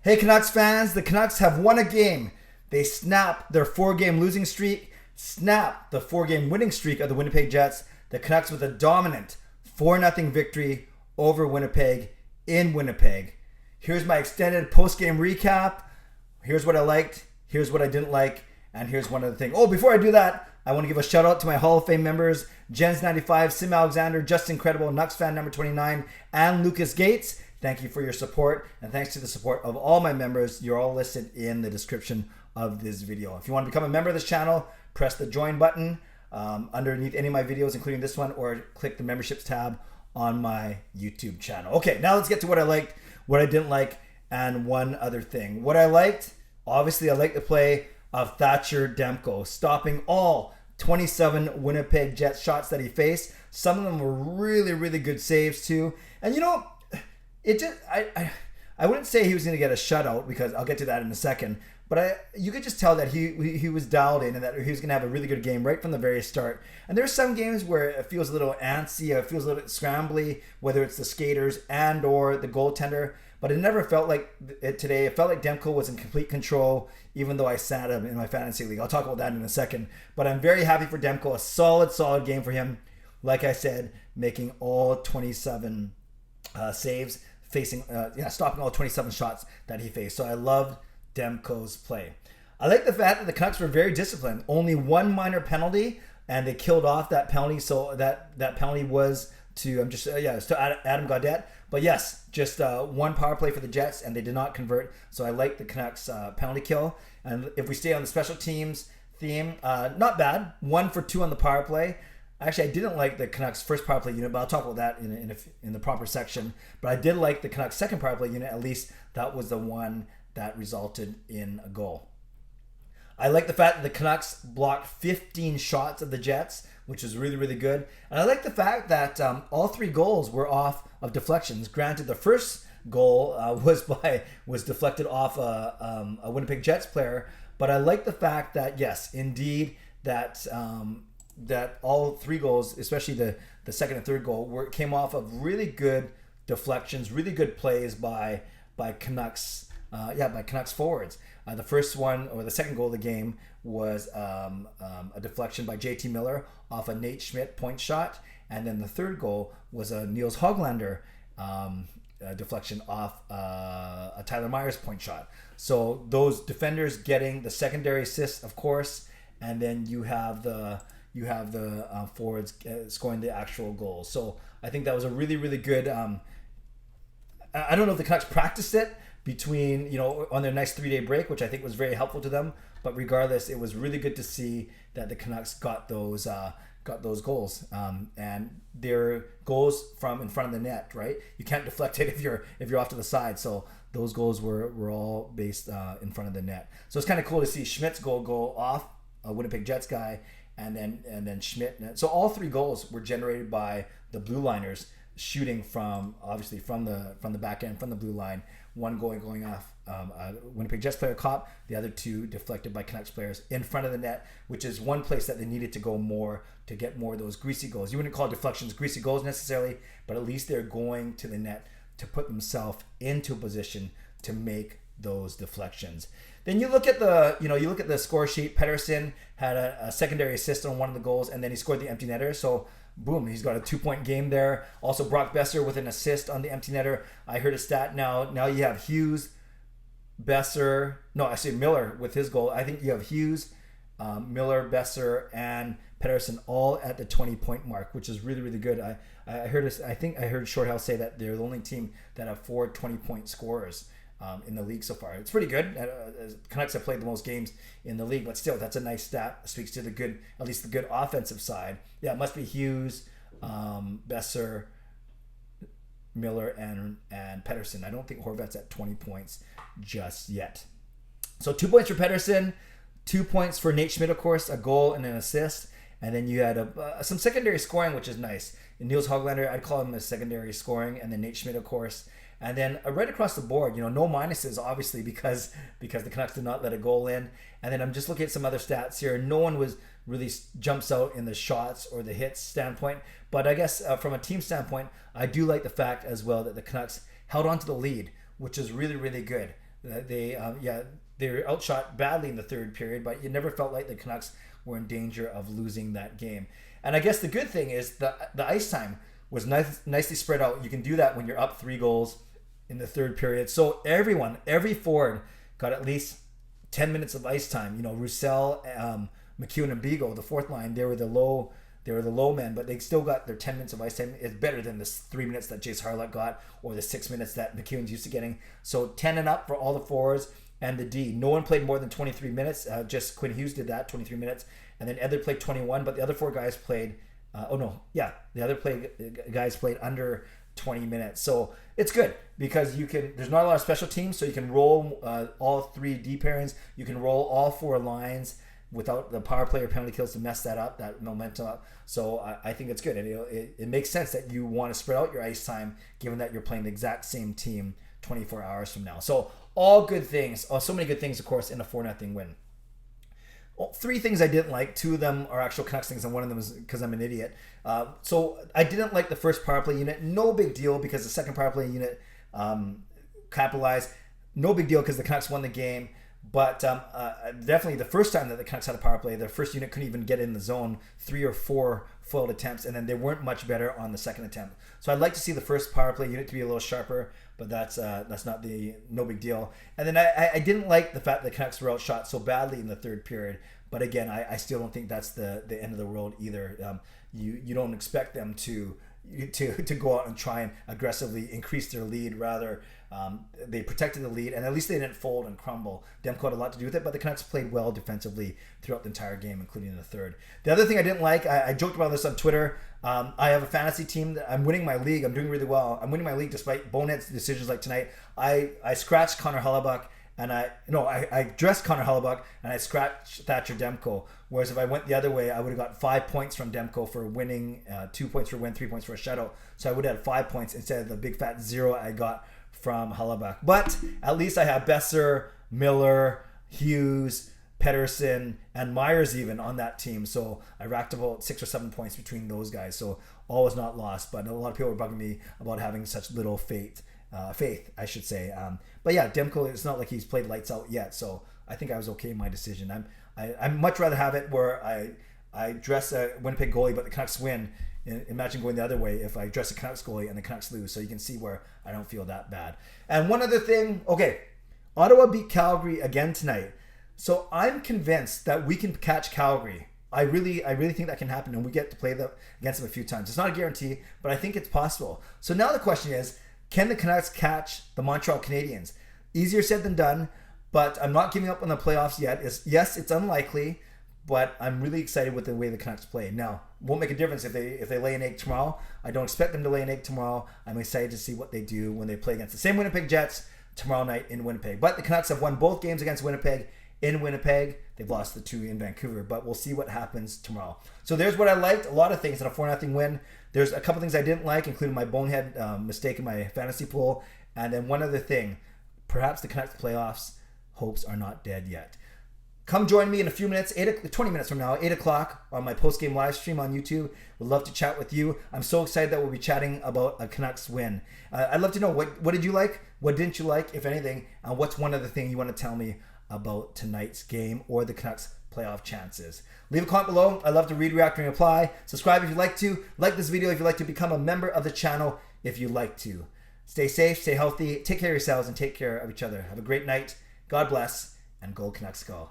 Hey Canucks fans, the Canucks have won a game. They snapped their 4-game losing streak, snapped the 4-game winning streak of the Winnipeg Jets. The Canucks with a dominant 4-0 victory over Winnipeg in Winnipeg. Here's my extended post-game recap. Here's what I liked, here's what I didn't like, and here's one other thing. Oh, before I do that, I want to give a shout out to my Hall of Fame members, Jens95, simalexander, Just Incredible, nucksfan number 29, and Lucas Gates. Thank you for your support, and thanks to the support of all my members. You're all listed in the description of this video. If you want to become a member of this channel, press the join button underneath any of my videos, including this one, or click the memberships tab on my YouTube channel. Okay, now let's get to what I liked, what I didn't like, and one other thing. What I liked, obviously I liked the play of Thatcher Demko, stopping all 27 Winnipeg Jets shots that he faced. Some of them were really, really good saves too. And you know, it just I wouldn't say he was going to get a shutout, because I'll get to that in a second. But you could just tell that he was dialed in and that he was going to have a really good game right from the very start. And there's some games where it feels a little antsy, it feels a little scrambly, whether it's the skaters and or the goaltender. But it never felt like it today. It felt like Demko was in complete control, even though I sat him in my fantasy league. I'll talk about that in a second. But I'm very happy for Demko. A solid game for him. Like I said, making all 27 saves, stopping all 27 shots that he faced. So I loved Demko's play. I like the fact that the Canucks were very disciplined. Only one minor penalty, and they killed off that penalty. So that penalty was to Adam Gaudette. But yes, just one power play for the Jets, and they did not convert. So I like the Canucks penalty kill. And if we stay on the special teams theme, not bad. 1 for 2 on the power play. Actually, I didn't like the Canucks first power play unit, but I'll talk about that in the proper section. But I did like the Canucks second power play unit. At least that was the one that resulted in a goal. I like the fact that the Canucks blocked 15 shots of the Jets, which was really, really good. And I like the fact that all 3 goals were off of deflections. Granted, the first goal was deflected off a Winnipeg Jets player, but I like the fact that, yes, indeed, that all 3 goals, especially the second and third goal, came off of really good deflections, really good plays by Canucks. By Canucks forwards. The first one, or the second goal of the game, was a deflection by JT Miller off a Nate Schmidt point shot, and then the third goal was a Niels Hoglander deflection off a Tyler Myers point shot. So those defenders getting the secondary assist, of course, and then you have the forwards scoring the actual goal. So I think that was a really, really good. I don't know if the Canucks practiced it between, on their nice 3-day break, which I think was very helpful to them. But regardless, it was really good to see that the Canucks got those goals, and they're goals from in front of the net, right? You can't deflect it if you're off to the side. So those goals were all based in front of the net. So it's kind of cool to see Schmidt's goal go off a Winnipeg Jets guy, and then Schmidt. So all 3 goals were generated by the blue liners shooting from the back end, from the blue line. One goal going off a Winnipeg Jets player caught, the other 2 deflected by Canucks players in front of the net, which is one place that they needed to go more to get more of those greasy goals. You wouldn't call deflections greasy goals necessarily, but at least they're going to the net to put themselves into a position to make those deflections. Then you look at the score sheet. Pettersson had a secondary assist on one of the goals, and then he scored the empty netter. So boom, he's got a 2-point game there. Also, Brock Besser with an assist on the empty netter. I heard a stat now you have Hughes, Miller with his goal. I think you have Hughes, Miller, Besser, and Pettersson all at the 20-point mark, which is really, really good. I heard Shorthouse say that they're the only team that have 4 20-point scorers in the league so far. It's pretty good. Canucks have played the most games in the league, but still, that's a nice stat. It speaks to at least the good offensive side. Yeah, it must be Hughes, Besser, Miller, and Pettersson. I don't think Horvat's at 20 points just yet. So 2 points for Pettersson, 2 points for Nate Schmidt, of course, a goal and an assist. And then you had some secondary scoring, which is nice. And Niels Hoglander, I'd call him a secondary scoring, and then Nate Schmidt, of course. And then right across the board, no minuses, obviously, because the Canucks did not let a goal in. And then I'm just looking at some other stats here. No one really jumps out in the shots or the hits standpoint. But I guess from a team standpoint, I do like the fact as well that the Canucks held on to the lead, which is really, really good. They were outshot badly in the third period, but you never felt like the Canucks were in danger of losing that game. And I guess the good thing is the ice time was nicely spread out. You can do that when you're up 3 goals in the third period. So every forward got at least 10 minutes of ice time. You know, Roussel, McEwen, and Beagle, the fourth line, they were the low men, but they still got their 10 minutes of ice time. It's better than the 3 minutes that Jace Harlett got or the 6 minutes that McEwen's used to getting. So 10 and up for all the forwards and the D. No one played more than 23 minutes. Just Quinn Hughes did that, 23 minutes. And then Edler played 21, but the other 4 guys played, guys played under 20 minutes. So it's good because there's not a lot of special teams, so you can roll all 3 D pairings. You can roll all 4 lines without the power play or penalty kills to mess that momentum up. So I think it's good. And it makes sense that you want to spread out your ice time given that you're playing the exact same team 24 hours from now. So all good things. So many good things, of course, in a 4-0 win. 3 things I didn't like. 2 of them are actual Canucks things, and one of them is because I'm an idiot. So I didn't like the first power play unit. No big deal because the second power play unit capitalized. No big deal because the Canucks won the game. But definitely the first time that the Canucks had a power play, their first unit couldn't even get in the zone. 3 or 4 foiled attempts, and then they weren't much better on the second attempt. So I'd like to see the first power play unit to be a little sharper, but that's not no big deal. And then I didn't like the fact that the Canucks were outshot so badly in the third period. But again, I still don't think that's the end of the world either. You don't expect them to go out and try and aggressively increase their lead. Rather, they protected the lead, and at least they didn't fold and crumble. Demko had a lot to do with it, but the Canucks played well defensively throughout the entire game, including in the third. The other thing I didn't like, I joked about this on Twitter. I have a fantasy team that I'm winning my league. I'm doing really well. I'm winning my league despite bonehead decisions like tonight. I scratched Connor Hellebuyck. And I dressed Connor Hellebuyck and I scratched Thatcher Demko. Whereas if I went the other way, I would have got 5 points from Demko for winning, 2 points for win, 3 points for a shutout. So I would have had 5 points instead of the big fat 0 I got from Hellebuyck. But at least I have Besser, Miller, Hughes, Pettersson, and Myers even on that team. So I racked about 6 or 7 points between those guys. So all was not lost. But a lot of people were bugging me about having such little faith, I should say. But yeah, Demko, it's not like he's played lights out yet, so I think I was okay in my decision. I'd much rather have it where I dress a Winnipeg goalie but the Canucks win. Imagine going the other way if I dress a Canucks goalie and the Canucks lose, so you can see where I don't feel that bad. And one other thing, okay, Ottawa beat Calgary again tonight, so I'm convinced that we can catch Calgary. I really think that can happen, and we get to play against them a few times. It's not a guarantee, but I think it's possible. So now the question is, can the Canucks catch the Montreal Canadiens? Easier said than done, but I'm not giving up on the playoffs yet. Yes, it's unlikely, but I'm really excited with the way the Canucks play. Now, won't make a difference if they lay an egg tomorrow. I don't expect them to lay an egg tomorrow. I'm excited to see what they do when they play against the same Winnipeg Jets tomorrow night in Winnipeg. But the Canucks have won both games against Winnipeg in Winnipeg. They've lost the 2 in Vancouver, but we'll see what happens tomorrow. So there's what I liked. A lot of things in a 4-0 win. There's a couple things I didn't like, including my bonehead mistake in my fantasy pool. And then one other thing, perhaps the Canucks playoffs hopes are not dead yet. Come join me in a few minutes, 20 minutes from now, 8 o'clock on my post-game live stream on YouTube. Would love to chat with you. I'm so excited that we'll be chatting about a Canucks win. I'd love to know, what did you like? What didn't you like, if anything? And what's one other thing you want to tell me about tonight's game or the Canucks playoff chances? Leave a comment below. I love to read, react, and reply. Subscribe if you'd like to. Like this video if you'd like to. Become a member of the channel if you'd like to. Stay safe, stay healthy, take care of yourselves, and take care of each other. Have a great night. God bless, and Go Canucks Go.